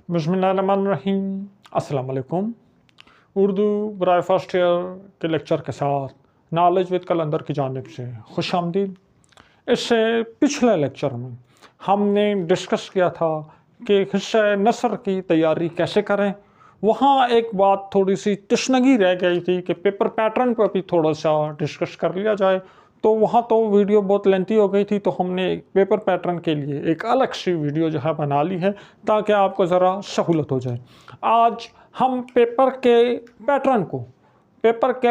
बिस्मिल्लाहिर्रहमानिर्रहीम। अस्सलाम वालेकुम। उर्दू बराए फर्स्ट ईयर के लेक्चर के साथ नॉलेज विद कलंदर की जानिब से खुश आमदीद। इससे पिछले लेक्चर में हमने डिस्कस किया था कि हिस्सा नसर की तैयारी कैसे करें। वहाँ एक बात थोड़ी सी तशनगी रह गई थी कि पेपर पैटर्न पर भी थोड़ा सा डिस्कस कर लिया जाए। तो वहाँ तो वीडियो बहुत लेंथी हो गई थी, तो हमने पेपर पैटर्न के लिए एक अलग सी वीडियो जो है बना ली है ताकि आपको ज़रा सहूलत हो जाए। आज हम पेपर के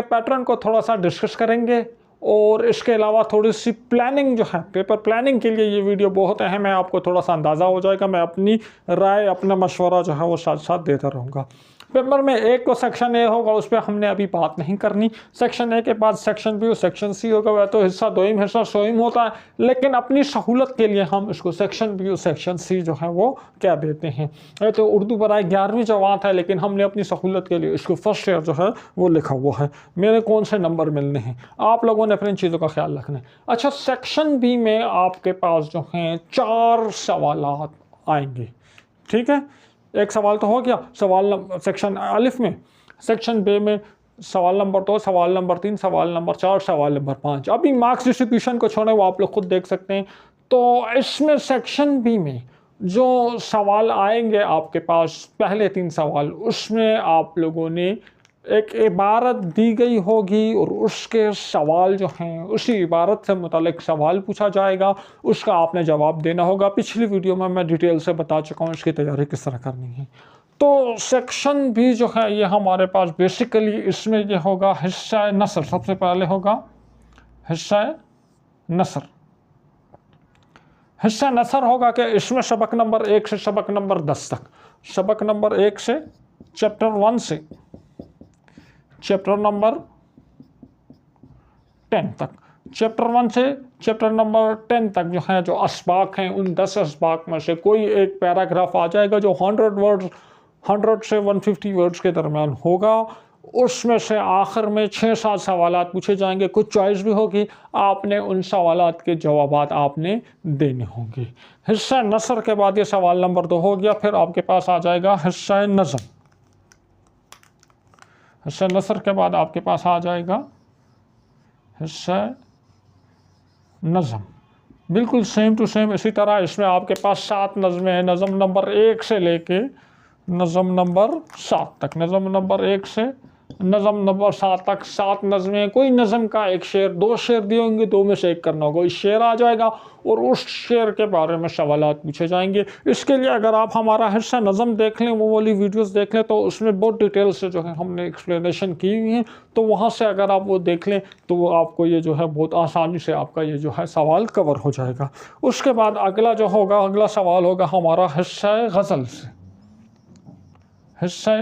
पैटर्न को थोड़ा सा डिस्कस करेंगे और इसके अलावा थोड़ी सी प्लानिंग जो है, पेपर प्लानिंग के लिए ये वीडियो बहुत अहम है। आपको थोड़ा सा अंदाज़ा हो जाएगा। मैं अपनी राय, अपना मशवरा जो है वो साथ साथ देता रहूँगा। पेपर में एक तो सेक्शन ए होगा, उस पर हमने अभी बात नहीं करनी। सेक्शन ए के बाद सेक्शन बी और सेक्शन सी होगा। वह तो हिस्सा दोइम हिस्सा सोइम होता है, लेकिन अपनी सहूलत के लिए हम इसको सेक्शन बी और सेक्शन सी जो है वो क्या देते हैं। ये तो उर्दू बराए 11वीं जमात है, लेकिन हमने अपनी सहूलत के लिए इसको फर्स्ट ईयर जो है वो लिखा हुआ है। मेरे कौन से नंबर मिलने हैं, आप लोगों ने अपनी इन चीज़ों का ख्याल रखना है। अच्छा, सेक्शन बी में आपके पास जो हैं 4 सवालात आएंगे। ठीक है, एक सवाल तो हो गया सवाल सेक्शन अलिफ में। सेक्शन बे में सवाल नंबर 2, सवाल नंबर 3, सवाल नंबर 4, सवाल नंबर 5। अभी मार्क्स डिस्ट्रीब्यूशन को छोड़े, वो आप लोग खुद देख सकते हैं। तो इसमें सेक्शन बी में जो सवाल आएंगे आपके पास, पहले 3 सवाल, उसमें आप लोगों ने एक इबारत दी गई होगी और उसके सवाल जो हैं उसी इबारत से मुतालिक सवाल पूछा जाएगा, उसका आपने जवाब देना होगा। पिछली वीडियो में मैं डिटेल से बता चुका हूँ इसकी तैयारी किस तरह करनी है। तो सेक्शन भी जो है ये हमारे पास बेसिकली इसमें ये होगा हिस्सा नसर। सबसे पहले होगा हिस्सा नसर। हिस्सा नसर होगा कि इसमें सबक नंबर 1 से सबक नंबर 10 तक, सबक नंबर 1 से चैप्टर 1 से चैप्टर नंबर 10 तक, चैप्टर 1 से चैप्टर नंबर 10 तक जो है, जो अस्बाक हैं, उन 10 अस्बाक में से कोई एक पैराग्राफ आ जाएगा जो 100 से 150 वर्ड्स के दरमियान होगा। उसमें से आखिर में 6-7 सवालात पूछे जाएंगे, कुछ चॉइस भी होगी। आपने उन सवालात के जवाबात आपने देने होंगे। हिस्सा नसर के बाद ये सवाल नंबर 2 हो गया। फिर आपके पास आ जाएगा हिस्सा नज़म। हिस्सा नसर के बाद आपके पास आ जाएगा हिस्सा नज़म। बिल्कुल सेम टू सेम इसी तरह इसमें आपके पास 7 नज़में हैं, नज़म नंबर 1 से लेके नज़म नंबर 7 तक। नज़म नंबर 1 से नज़म नंबर 7 तक 7 नज़में। कोई नज़म का एक शेर, 2 शेर दिए होंगे, 2 में से एक करना होगा। इस शेर आ जाएगा और उस शेर के बारे में सवालात पूछे जाएंगे। इसके लिए अगर आप हमारा हिस्सा नज़म देख लें, वो वाली वीडियोस देख लें, तो उसमें बहुत डिटेल से जो है हमने एक्सप्लेनेशन की हुई है। तो वहाँ से अगर आप वो देख लें तो वो आपको ये जो है बहुत आसानी से आपका ये जो है सवाल कवर हो जाएगा। उसके बाद अगला जो होगा, अगला सवाल होगा हमारा हिस्सा गज़ल से। हिस्सा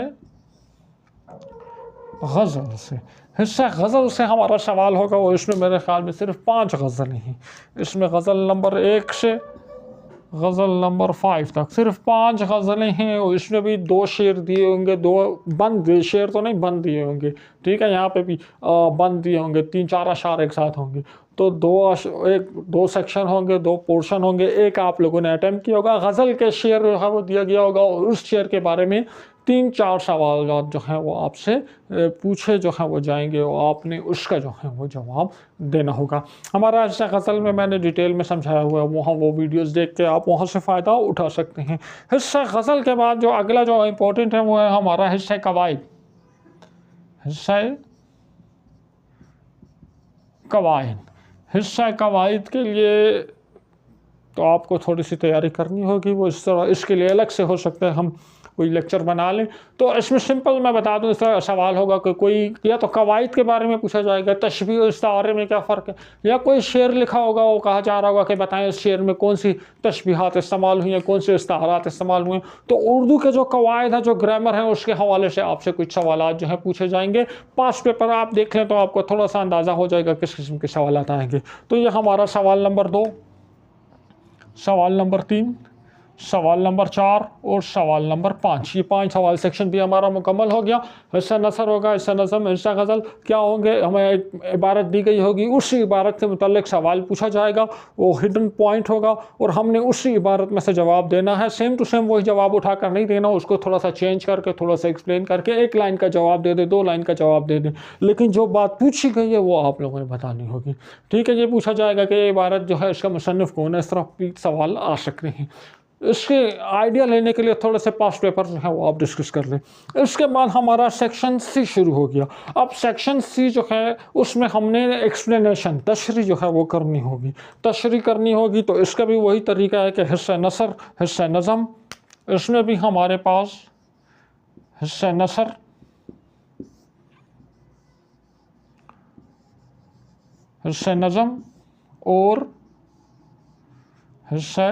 गज़ल से, हिस्सा गज़ल से हमारा सवाल होगा। और इसमें मेरे ख्याल में सिर्फ 5 गज़लें हैं। इसमें गज़ल नंबर 1 से गज़ल नंबर 5 तक सिर्फ 5 गज़लें हैं। और इसमें भी 2 शेर दिए होंगे, 2 बंद, शेर तो नहीं, बंद दिए होंगे। ठीक है, यहाँ पे भी बंद दिए होंगे, 3-4 अशार एक साथ होंगे। तो 2 सेक्शन होंगे, 2 पोर्शन होंगे। एक आप लोगों ने अटैम्प्ट किया होगा, गज़ल के शेर जो है वो दिया गया होगा और उस शेर के बारे में 3-4 सवाल जो हैं वो आपसे पूछे जो हैं वो जाएंगे और आपने उसका जो है वो जवाब देना होगा। हमारा हिस्सा गज़ल में मैंने डिटेल में समझाया हुआ है, वहाँ वो वीडियोस देख के आप वहाँ से फ़ायदा उठा सकते हैं। हिस्सा गज़ल के बाद जो अगला जो इम्पोर्टेंट है वो है हमारा हिस्सा कवायद। हिस्सा कवायद, हिस्सा कवायद के लिए तो आपको थोड़ी सी तैयारी करनी होगी। वो इस तरह, इसके लिए अलग से हो सकता है हम कोई लेक्चर बना लें। तो इसमें सिंपल मैं बता दूं, इस तरह सवाल होगा कि कोई या तो कवायद के बारे में पूछा जाएगा, तशबीह और इस्तारे में क्या फ़र्क है, या कोई शेर लिखा होगा, वो कहा जा रहा होगा कि बताएं इस शेर में कौन सी तशबीहात इस्तेमाल हुई हैं, कौन से इस्तारात इस्तेमाल हुए हैं। तो उर्दू के जो कवायद हैं, जो ग्रामर है, उसके हवाले से आपसे कुछ सवाल जो हैं पूछे जाएंगे। पास पेपर आप देख लें तो आपको थोड़ा सा अंदाज़ा हो जाएगा किस किस्म के सवाल आएंगे। तो ये हमारा सवाल नंबर 2, सवाल नंबर 3, सवाल नंबर 4 और सवाल नंबर 5। ये 5 सवाल सेक्शन भी हमारा मुकम्मल हो गया। हिस्सा नसर होगा, हिस्सा नज़म, हिस्सा गज़ल क्या होंगे, हमें एक इबारत दी गई होगी, उसी इबारत के मुतालिक सवाल पूछा जाएगा, वो हिडन पॉइंट होगा और हमने उसी इबारत में से जवाब देना है। सेम टू सेम वही जवाब उठाकर नहीं देना, उसको थोड़ा सा चेंज करके, थोड़ा सा एक्सप्लेन करके, एक लाइन का जवाब दे दे, 2 लाइन का जवाब दे दे, लेकिन जो बात पूछी गई है वो आप लोगों ने बतानी होगी। ठीक है, ये पूछा जाएगा कि ये इबारत जो है इसका मुसन्निफ कौन है, इस तरह भी सवाल आ सकते हैं। इसके आइडिया लेने के लिए थोड़े से पास्ट पेपर जो है वो आप डिस्कस कर लें। इसके बाद हमारा सेक्शन सी शुरू हो गया। अब सेक्शन सी जो है उसमें हमने एक्सप्लेनेशन, तशरीह जो है वो करनी होगी। तशरीह करनी होगी तो इसका भी वही तरीका है कि हिस्सा नसर, हिस्सा नज़म। इसमें भी हमारे पास हिस्सा नसर, हिस्सा नज़म और हिस्सा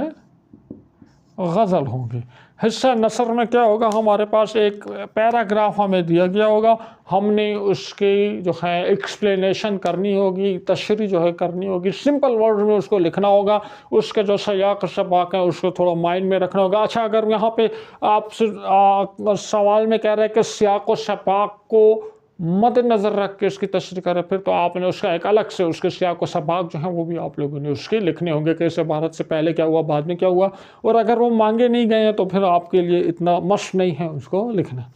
गज़ल होंगे। हिस्सा नसर में क्या होगा, हमारे पास एक पैराग्राफ हमें दिया गया होगा, हमने उसकी जो है एक्सप्लेनेशन करनी होगी, तशरीह जो है करनी होगी, सिंपल वर्ड में उसको लिखना होगा, उसके जो सयाक शबाक है उसको थोड़ा माइंड में रखना होगा। अच्छा, अगर यहाँ पे आप सवाल में कह रहे हैं कि सियाक व शबाक को मद्देनज़र रख के इसकी तशरीह करें, फिर तो आपने उसका एक अलग से उसके सियाक व सबाक जो हैं वो भी आप लोगों ने उसके लिखने होंगे कि इस इबारत से पहले क्या हुआ, बाद में क्या हुआ। और अगर वो मांगे नहीं गए हैं तो फिर आपके लिए इतना मस्ट नहीं है उसको लिखना।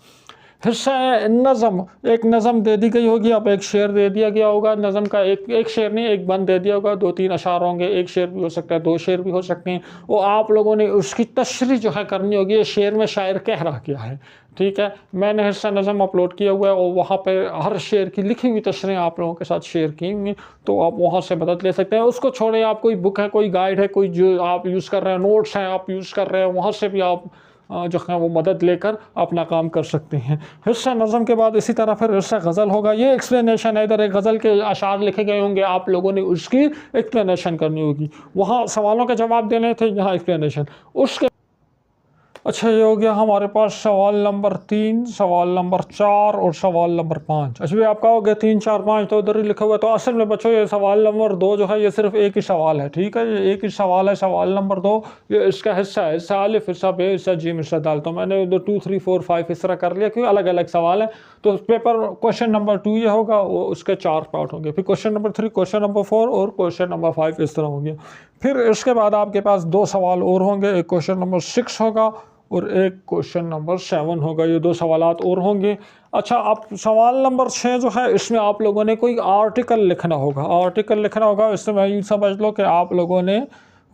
हिस्सा नज़म, एक नज़म दे दी गई होगी, अब एक शेर दे दिया गया होगा। नज़म का एक शेर नहीं, एक बंद दे दिया होगा, 2-3 अशार होंगे, एक शेर भी हो सकता है, 2 शेर भी हो सकते हैं। वो आप लोगों ने उसकी तशरीह जो है करनी होगी, ये शेर में शायर कह रहा क्या है। ठीक है, मैंने हिस्सा नज़म अपलोड किया हुआ है और वहाँ पे हर शेर की लिखी हुई तशरीह आप लोगों के साथ शेयर की हुई, तो आप वहाँ से मदद ले सकते हैं। उसको छोड़े, आप कोई बुक है, कोई गाइड है, कोई जो आप यूज़ कर रहे हैं, नोट्स हैं आप यूज़ कर रहे हैं, वहाँ से भी आप जो है वो मदद लेकर अपना काम कर सकते हैं। हिस्सा नज़म के बाद इसी तरह फिर हिस्सा गज़ल होगा। ये एक्सप्लेनेशन है, इधर एक गज़ल के अशार लिखे गए होंगे, आप लोगों ने उसकी एक्सप्लेनेशन करनी होगी। वहाँ सवालों के जवाब देने थे, यहाँ एक्सप्लेनेशन। उसके अच्छा, ये हो गया हमारे पास सवाल नंबर 3, सवाल नंबर 4 और सवाल नंबर 5। अच्छा भाई, आपका हो गया 3, 4, 5 तो उधर ही लिखा हुआ है। तो असल में बच्चों ये सवाल नंबर 2 जो है ये सिर्फ एक ही सवाल है। ठीक है, ये एक ही सवाल है, सवाल नंबर 2। ये इसका हिस्सा है, हिस्सा अलिफ, हिस्सा बे, हिस्सा जीम, हिस्सा दाल। तो मैंने उधर 2, 3, 4, 5 इस तरह कर लिया क्योंकि अलग अलग सवाल है। तो पेपर क्वेश्चन नंबर 2 ये होगा, वो उसके 4 पार्ट होंगे। फिर क्वेश्चन नंबर 3, क्वेश्चन नंबर 4 और क्वेश्चन नंबर 5 इस तरह होंगे। फिर इसके बाद आपके पास 2 सवाल और होंगे, एक क्वेश्चन नंबर 6 होगा और एक क्वेश्चन नंबर 7 होगा। ये 2 सवालात और होंगे। अच्छा, अब सवाल नंबर 6 जो है इसमें आप लोगों ने कोई आर्टिकल लिखना होगा। आर्टिकल लिखना होगा, इसमें यूँ समझ लो कि आप लोगों ने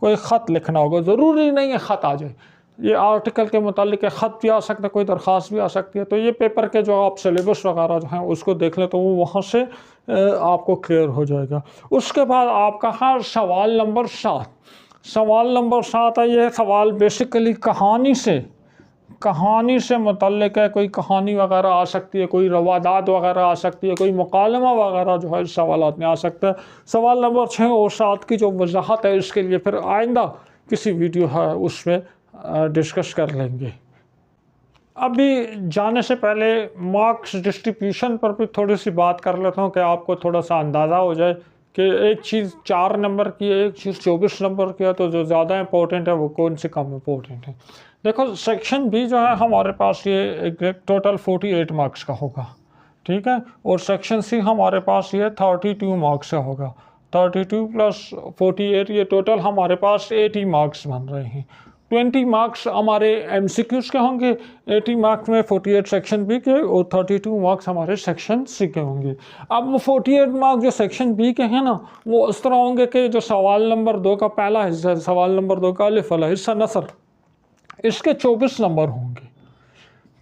कोई ख़त लिखना होगा। ज़रूरी नहीं है ख़त आ जाए, ये आर्टिकल के मुतालिक ख़त भी आ सकता है, कोई दरख्वास्त भी आ सकती है। तो ये पेपर के जो आप सिलेबस वगैरह जो हैं उसको देख लें तो वो वहाँ से आपको क्लियर हो जाएगा। उसके बाद आपका है सवाल नंबर 7। सवाल नंबर 7 है, ये सवाल बेसिकली कहानी से मुतल्लिक है। कोई कहानी वगैरह आ सकती है, कोई रवादात वगैरह आ सकती है, कोई मुकालमा वगैरह जो है सवालात में आ सकता है। सवाल नंबर 6 और 7 की जो वजाहत है इसके लिए फिर आइंदा किसी वीडियो है उसमें डिस्कस कर लेंगे। अभी जाने से पहले मार्क्स डिस्ट्रीब्यूशन पर भी थोड़ी सी बात कर लेता हूँ कि आपको थोड़ा सा अंदाज़ा हो जाए कि एक चीज़ 4 नंबर की है, एक चीज़ 24 नंबर की है, तो जो ज़्यादा इंपॉर्टेंट है वो कौन सी कम इंपॉर्टेंट है। देखो, सेक्शन बी जो है हमारे पास ये टोटल 48 मार्क्स का होगा। ठीक है, और सेक्शन सी हमारे पास ये 32 मार्क्स का होगा। 32 प्लस 48 ये टोटल हमारे पास 80 मार्क्स बन रहे हैं। 20 मार्क्स हमारे MCQs के होंगे, 80 मार्क्स में 48 सेक्शन बी के और 32 मार्क्स हमारे सेक्शन सी के होंगे। अब वो 48 मार्क्स जो सेक्शन बी के हैं ना, वो इस तरह होंगे कि जो सवाल नंबर 2 का पहला हिस्सा, सवाल नंबर 2 का अलिफ वाला हिस्सा नसर, इसके 24 नंबर होंगे।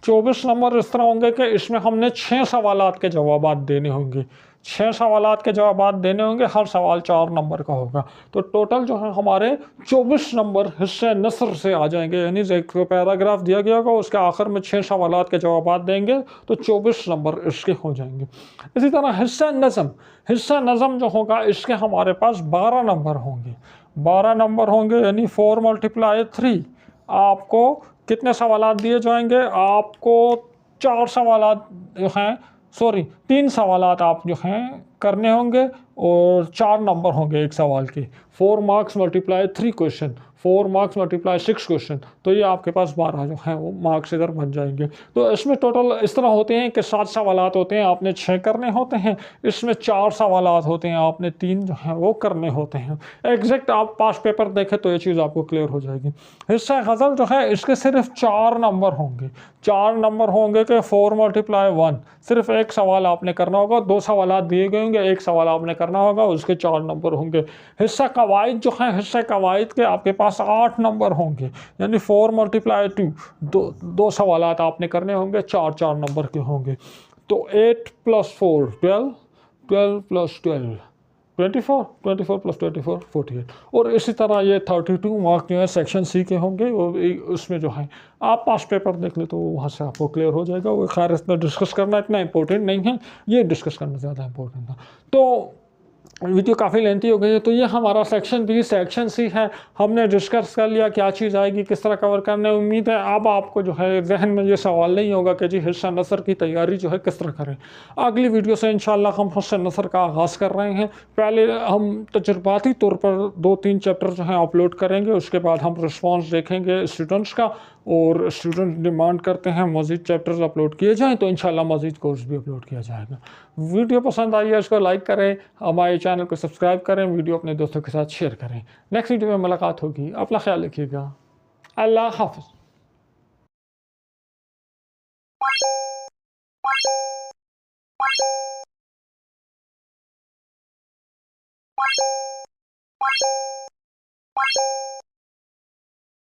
24 नंबर इस तरह होंगे कि इसमें हमने 6 सवालात के जवाबात देने होंगे। 6 सवालात के जवाबात देने होंगे, हर सवाल 4 नंबर का होगा। तो टोटल जो है हमारे 24 नंबर हिस्से नसर से आ जाएंगे। यानी एक पैराग्राफ दिया गया होगा, उसके आखिर में 6 सवालात के जवाबात देंगे तो 24 नंबर इसके हो जाएंगे। इसी तरह हिस्सा नज़म, हिस्सा नज़म जो होगा इसके हमारे पास 12 नंबर होंगे। 12 नंबर होंगे यानी 4 × 3। आपको कितने सवालात दिए जाएंगे? आपको 4 सवालात जो हैं, सॉरी 3 सवालात आप जो हैं करने होंगे और 4 नंबर होंगे एक सवाल के। 4 marks × 3 question, 4 marks multiply 6 question, तो ये आपके पास 12 जो हैं वो मार्क्स इधर बन जाएंगे। तो इसमें टोटल इस तरह होते हैं कि 7 सवालात होते हैं, आपने 6 करने होते हैं। इसमें 4 सवालात होते हैं, आपने 3 जो हैं वो करने होते हैं। एग्जैक्ट आप पास पेपर देखें तो ये चीज़ आपको क्लियर हो जाएगी। हिस्सा गज़ल जो है इसके सिर्फ 4 नंबर होंगे। 4 नंबर होंगे कि 4 मल्टीप्लाई 1, सिर्फ एक सवाल आपने करना होगा। 2 सवाल दिए गए होंगे, एक सवाल आपने करना होगा, उसके 4 नंबर होंगे। हिस्सा कवायद जो है, हिस्सा कवायद के आपके पास 8 नंबर होंगे, यानी 4 मल्टीप्लाई 2, दो सवाल आपने करने होंगे, 4 नंबर के होंगे। तो 8 + 4 12, 12 + 12 24, 24 + 24 48। और इसी तरह ये 32 मार्क जो है सेक्शन सी के होंगे। वो उसमें जो है आप पास पेपर देख ले तो वहाँ से आपको क्लियर हो जाएगा। वो खैर इसमें डिस्कस करना इतना इंपॉर्टेंट नहीं है, ये डिस्कस करना ज़्यादा इंपॉर्टेंट है। तो वीडियो काफ़ी लेंथी हो गई है। तो ये हमारा सेक्शन बी, सेक्शन सी है। हमने डिस्कस कर लिया क्या चीज़ आएगी, किस तरह कवर करना है। उम्मीद है अब आपको जो है जहन में ये सवाल नहीं होगा कि जी हिस्सा नसर की तैयारी जो है किस तरह करें। अगली वीडियो से इंशाल्लाह हम हिस्सा नसर का आगाज़ कर रहे हैं। पहले हम तजुर्बाती तौर पर 2-3 चैप्टर जो हैं अपलोड करेंगे, उसके बाद हम रिस्पॉन्स देखेंगे स्टूडेंट्स का, और स्टूडेंट डिमांड करते हैं मज़ीद चैप्टर्स अपलोड किए जाएँ, तो इंशाल्लाह मज़ीद कोर्स भी अपलोड किया जाएगा। वीडियो पसंद आई है इसको लाइक करें, हमारे चैनल को सब्सक्राइब करें, वीडियो अपने दोस्तों के साथ शेयर करें। नेक्स्ट वीडियो में मुलाकात होगी। अपना ख्याल रखिएगा। अल्लाह हाफ़िज़।